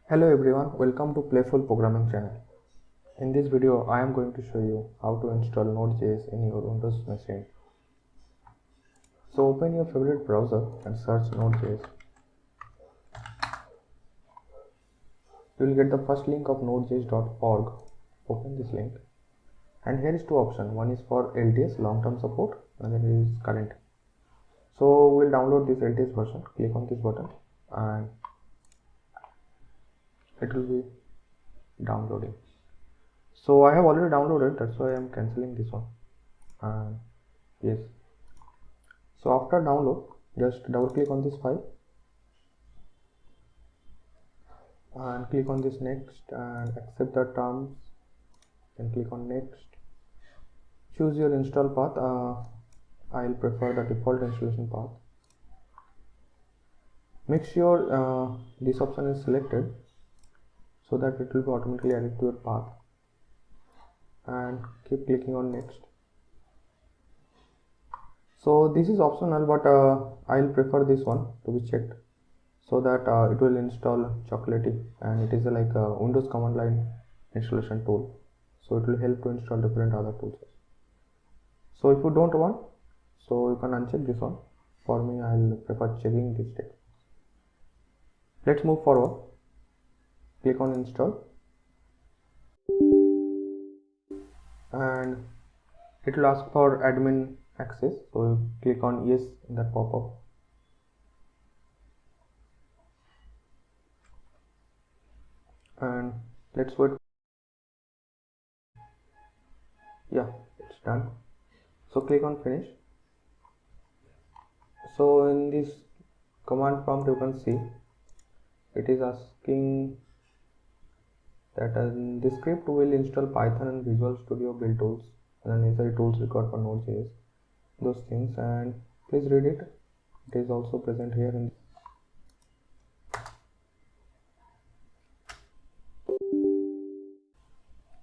Hello everyone, welcome to Playful Programming channel. In this video, I am going to show you how to install Node.js in your Windows machine. So open your favorite browser and search Node.js. You will get the first link of nodejs.org. Open this link. And here is two options. One is for LTS, long-term support, and then is current. So we'll download this LTS version. Click on this button and it will be downloading. So I have already downloaded, that's why I am cancelling this one. And yes, so after download, just double click on this file and click on this next and accept the terms, then click on next. Choose your install path. I'll prefer the default installation path. Make sure this option is selected so that it will be automatically added to your path, and keep clicking on next. So this is optional, but I'll prefer this one to be checked so that it will install Chocolatey, and it is like a Windows command line installation tool, so it will help to install different other tools. So if you don't want, so you can uncheck this one. For me, I'll prefer checking this text. Let's move forward. Click on install and it will ask for admin access, so you click on yes in that pop-up. And let's wait. Yeah, it's done. So click on finish. So in this command prompt you can see it is asking that this script will install Python and Visual Studio build tools and the necessary tools required for Node.js, those things, and please read it. It is also present here in.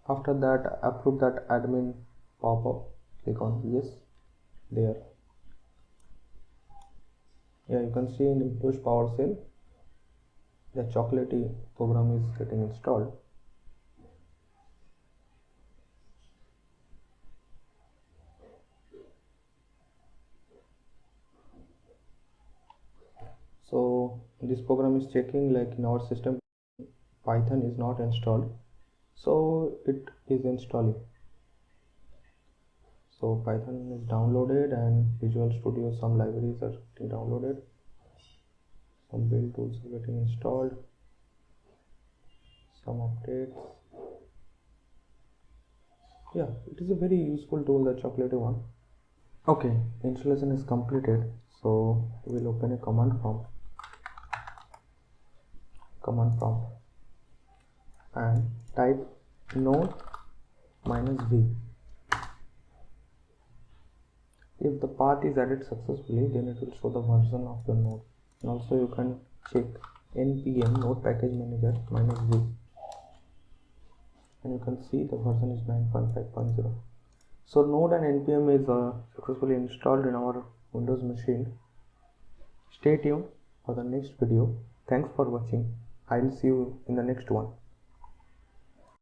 After that, approve that admin pop-up. Click on yes there. Yeah, you can see in the push PowerShell the Chocolatey program is getting installed. So this program is checking like in our system Python is not installed, so it is installing. So Python is downloaded and Visual Studio, some libraries are getting downloaded, some build tools are getting installed, some updates. Yeah, it is a very useful tool, the Chocolatey one. Okay, installation is completed, so we will open a command prompt and type node -v. If the path is added successfully, then it will show the version of the node, and also you can check npm node package manager -v, and you can see the version is 9.5.0. So node and npm is successfully installed in our Windows machine. Stay tuned for the next video. Thanks for watching. I'll see you in the next one.